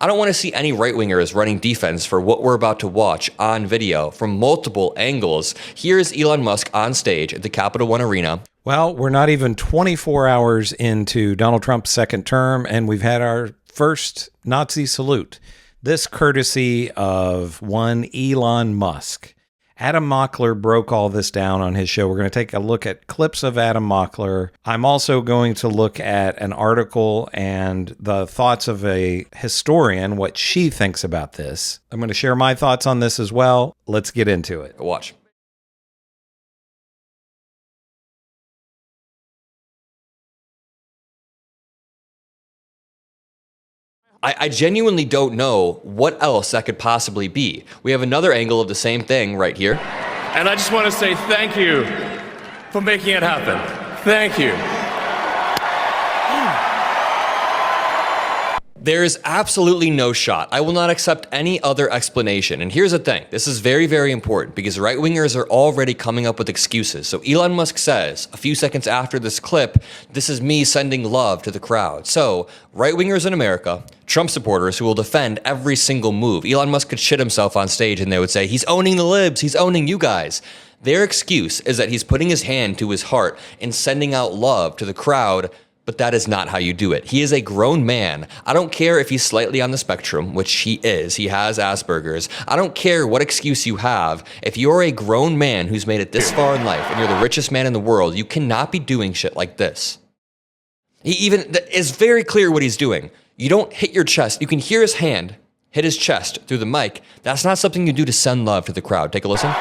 I don't want to see any right-wingers running defense for what we're about to watch on video from multiple angles. Here's Elon Musk on stage at the Capital One Arena. Well, we're not even 24 hours into Donald Trump's second term, and we've had our first Nazi salute. This courtesy of one Elon Musk. Adam Mockler broke all this down on his show. We're going to take a look at clips of Adam Mockler. I'm also going to look at an article and the thoughts of a historian, what she thinks about this. I'm going to share my thoughts on this as well. Let's get into it. Watch. I genuinely don't know what else that could possibly be. We have another angle of the same thing right here. And I just want to say thank you for making it happen. Thank you. There is absolutely no shot. I will not accept any other explanation. And here's the thing. This is very, very important because right-wingers are already coming up with excuses. So Elon Musk says a few seconds after this clip, this is me sending love to the crowd. So right-wingers in America, Trump supporters who will defend every single move. Elon Musk could shit himself on stage and they would say, he's owning the libs, he's owning you guys. Their excuse is that he's putting his hand to his heart and sending out love to the crowd. But that is not how you do it. He is a grown man. I don't care if he's slightly on the spectrum, which he is. He has Asperger's. I don't care what excuse you have. If you're a grown man who's made it this far in life and you're the richest man in the world, you cannot be doing shit like this. He even is very clear what he's doing. You don't hit your chest. You can hear his hand hit his chest through the mic. That's not something you do to send love to the crowd. Take a listen.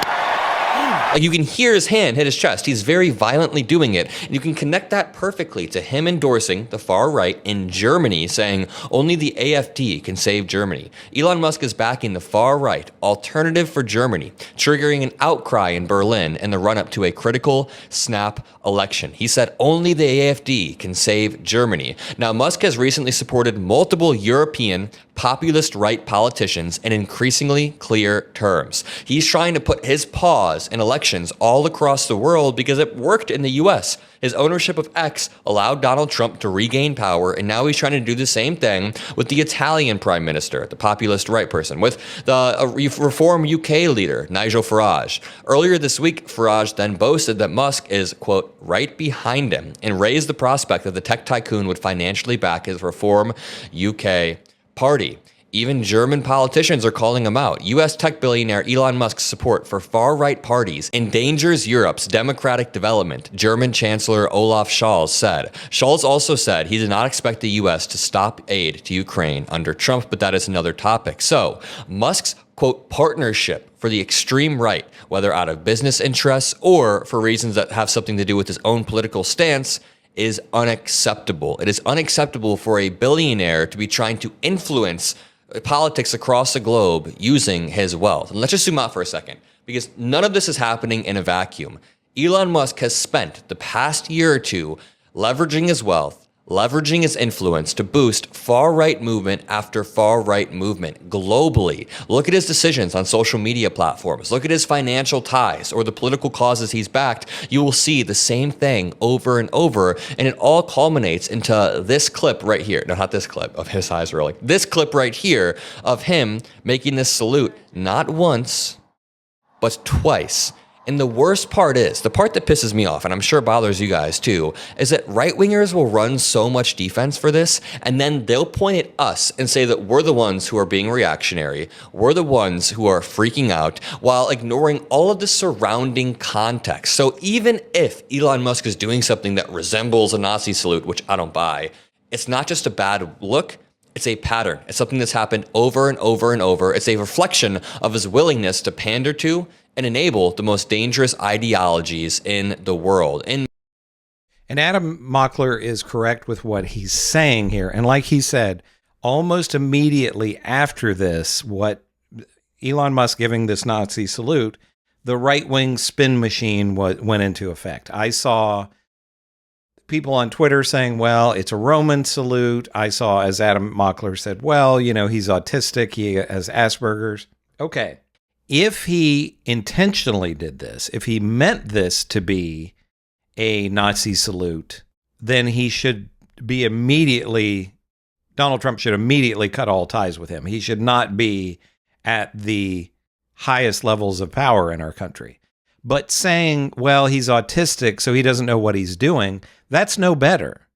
Like you can hear his hand hit his chest. He's very violently doing it. And you can connect that perfectly to him endorsing the far right in Germany, saying only the AfD can save Germany. Elon Musk is backing the far right, Alternative for Germany, triggering an outcry in Berlin in the run-up to a critical snap election. He said only the AfD can save Germany. Now, Musk has recently supported multiple European populist right politicians in increasingly clear terms. He's trying to put his paws in elections all across the world because it worked in the US. His ownership of X allowed Donald Trump to regain power, and now he's trying to do the same thing with the Italian prime minister, the populist right person, with the Reform UK leader, Nigel Farage. Earlier this week, Farage then boasted that Musk is, quote, right behind him, and raised the prospect that the tech tycoon would financially back his Reform UK party. Even German politicians are calling him out. U.S. tech billionaire Elon Musk's support for far-right parties endangers Europe's democratic development, German Chancellor Olaf Scholz said. Scholz also said he did not expect the U.S. to stop aid to Ukraine under Trump, but that is another topic. So, Musk's, quote, partnership for the extreme right, whether out of business interests or for reasons that have something to do with his own political stance, is unacceptable. It is unacceptable for a billionaire to be trying to influence politics across the globe using his wealth. And let's just zoom out for a second, because none of this is happening in a vacuum. Elon Musk has spent the past year or two leveraging his wealth, leveraging his influence to boost far-right movement after far-right movement globally. Look at his decisions on social media platforms. Look at his financial ties or the political causes he's backed. You will see the same thing over and over, and it all culminates into this clip right here. No, not this clip of his eyes rolling. This clip right here of him making this salute not once, but twice. And the worst part is, the part that pisses me off, and I'm sure bothers you guys too, is that right-wingers will run so much defense for this, and then they'll point at us and say that we're the ones who are being reactionary, we're the ones who are freaking out, while ignoring all of the surrounding context. So even if Elon Musk is doing something that resembles a Nazi salute, which I don't buy, it's not just a bad look, it's a pattern. It's something that's happened over and over and over. It's a reflection of his willingness to pander to and enable the most dangerous ideologies in the world. And Adam Mockler is correct with what he's saying here. And like he said, almost immediately after this, what Elon Musk giving this Nazi salute, the right-wing spin machine went into effect. I saw people on Twitter saying, well, it's a Roman salute. I saw, as Adam Mockler said, well, you know, he's autistic, he has Asperger's. Okay. If he intentionally did this, if he meant this to be a Nazi salute, then he should be immediately Donald Trump should immediately cut all ties with him. He should not be at the highest levels of power in our country. But saying, well, he's autistic, so he doesn't know what he's doing, that's no better.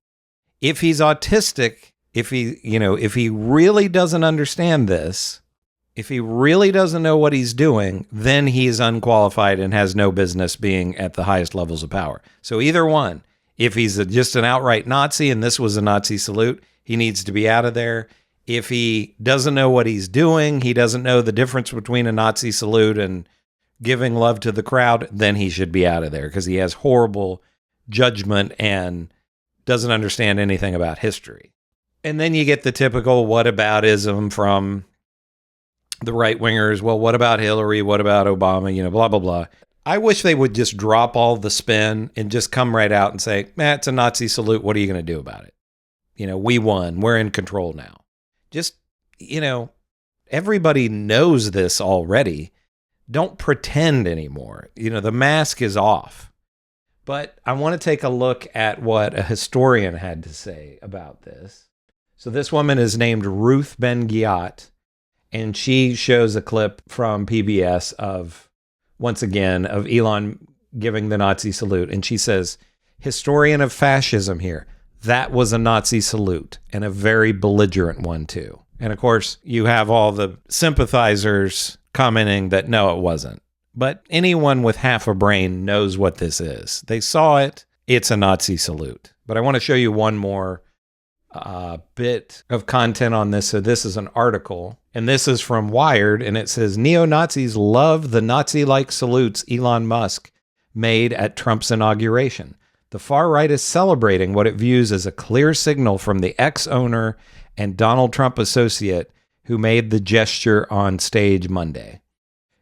If he's autistic, if he really doesn't understand this, if he really doesn't know what he's doing, then he's unqualified and has no business being at the highest levels of power. So either one, if he's just an outright Nazi and this was a Nazi salute, he needs to be out of there. If he doesn't know what he's doing, he doesn't know the difference between a Nazi salute and giving love to the crowd, then he should be out of there because he has horrible judgment and doesn't understand anything about history. And then you get the typical whataboutism from the right-wingers. Well, what about Hillary? What about Obama? Blah, blah, blah. I wish they would just drop all the spin and just come right out and say, it's a Nazi salute. What are you going to do about it? We won. We're in control now. Just, everybody knows this already. Don't pretend anymore. The mask is off. But I want to take a look at what a historian had to say about this. So this woman is named Ruth Ben-Ghiat, and she shows a clip from PBS of Elon giving the Nazi salute. And she says, historian of fascism here. That was a Nazi salute, and a very belligerent one, too. And of course, you have all the sympathizers commenting that no, it wasn't. But anyone with half a brain knows what this is. They saw it. It's a Nazi salute. But I want to show you one more bit of content on this. So this is an article, and this is from Wired, and it says, neo-Nazis love the Nazi-like salutes Elon Musk made at Trump's inauguration. The far right is celebrating what it views as a clear signal from the ex-owner and Donald Trump associate who made the gesture on stage Monday.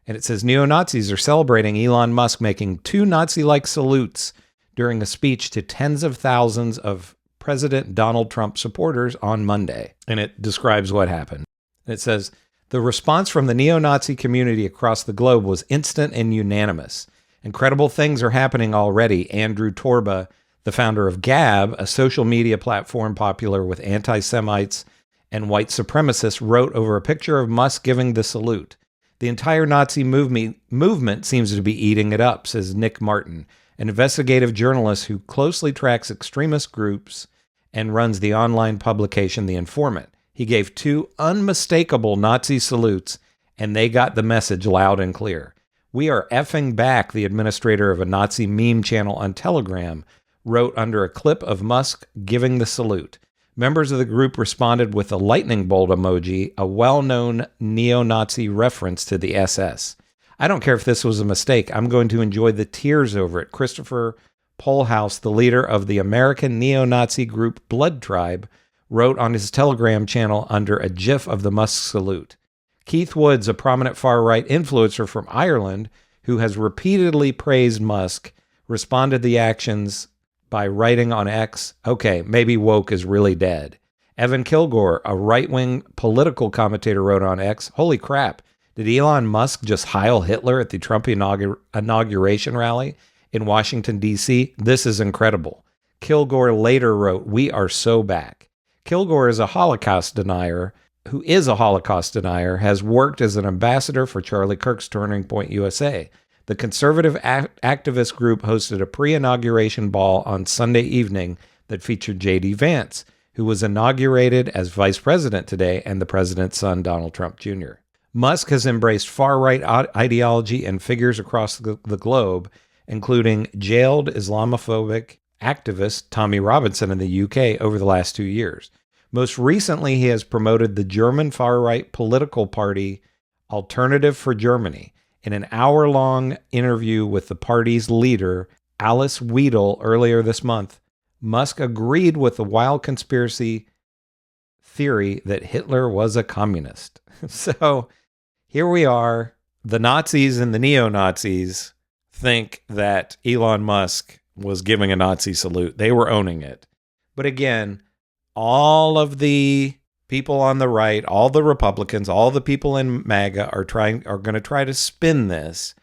And it says neo-Nazis are celebrating Elon Musk making two Nazi-like salutes during a speech to tens of thousands of President Donald Trump supporters on Monday. And it describes what happened. It says, the response from the neo-Nazi community across the globe was instant and unanimous. Incredible things are happening already. Andrew Torba, the founder of Gab, a social media platform popular with anti-Semites and white supremacists, wrote over a picture of Musk giving the salute. The entire Nazi movement seems to be eating it up, says Nick Martin, an investigative journalist who closely tracks extremist groups and runs the online publication The Informant. He gave two unmistakable Nazi salutes, and they got the message loud and clear. We are effing back, the administrator of a Nazi meme channel on Telegram wrote under a clip of Musk giving the salute. Members of the group responded with a lightning bolt emoji, a well-known neo-Nazi reference to the SS. I don't care if this was a mistake. I'm going to enjoy the tears over it. Christopher Pohlhaus, the leader of the American neo-Nazi group Blood Tribe, wrote on his Telegram channel under a gif of the Musk salute. Keith Woods, a prominent far-right influencer from Ireland who has repeatedly praised Musk, responded to the actions by writing on X, okay, maybe woke is really dead. Evan Kilgore, a right-wing political commentator, wrote on X, holy crap, did Elon Musk just Heil Hitler at the Trump inauguration rally in Washington, D.C.? This is incredible. Kilgore later wrote, we are so back. Kilgore is a Holocaust denier, has worked as an ambassador for Charlie Kirk's Turning Point USA. The conservative activist group hosted a pre-inauguration ball on Sunday evening that featured J.D. Vance, who was inaugurated as vice president today, and the president's son, Donald Trump Jr. Musk has embraced far-right ideology and figures across the globe, including jailed Islamophobic activist Tommy Robinson in the UK over the last 2 years. Most recently, he has promoted the German far-right political party Alternative for Germany. In an hour-long interview with the party's leader, Alice Weidel, earlier this month, Musk agreed with the wild conspiracy theory that Hitler was a communist. So here we are. The Nazis and the neo-Nazis think that Elon Musk was giving a Nazi salute. They were owning it. But again, all of the people on the right, all the Republicans, all the people in MAGA are going to try to spin this.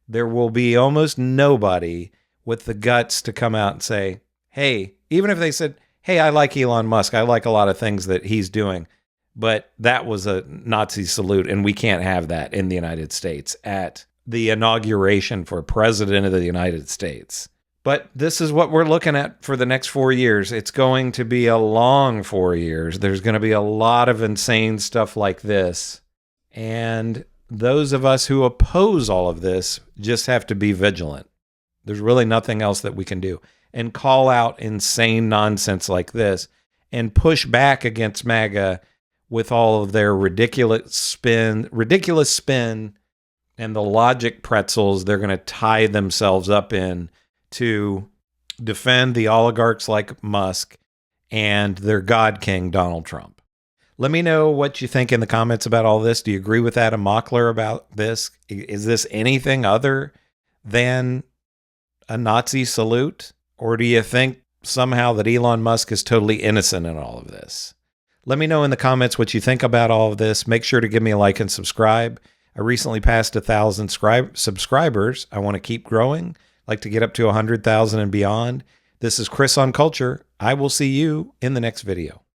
There will be almost nobody with the guts to come out and say, hey, even if they said, hey, I like Elon Musk. I like a lot of things that he's doing. But that was a Nazi salute, and we can't have that in the United States at the inauguration for President of the United States. But this is what we're looking at for the next 4 years. It's going to be a long 4 years. There's going to be a lot of insane stuff like this. And those of us who oppose all of this just have to be vigilant. There's really nothing else that we can do. And call out insane nonsense like this and push back against MAGA with all of their ridiculous spin and the logic pretzels they're going to tie themselves up in to defend the oligarchs like Musk and their God King, Donald Trump. Let me know what you think in the comments about all this. Do you agree with Adam Mockler about this? Is this anything other than a Nazi salute? Or do you think somehow that Elon Musk is totally innocent in all of this? Let me know in the comments what you think about all of this. Make sure to give me a like and subscribe. I recently passed 1,000 subscribers. I want to keep growing. I'd like to get up to 100,000 and beyond. This is Chris on Culture. I will see you in the next video.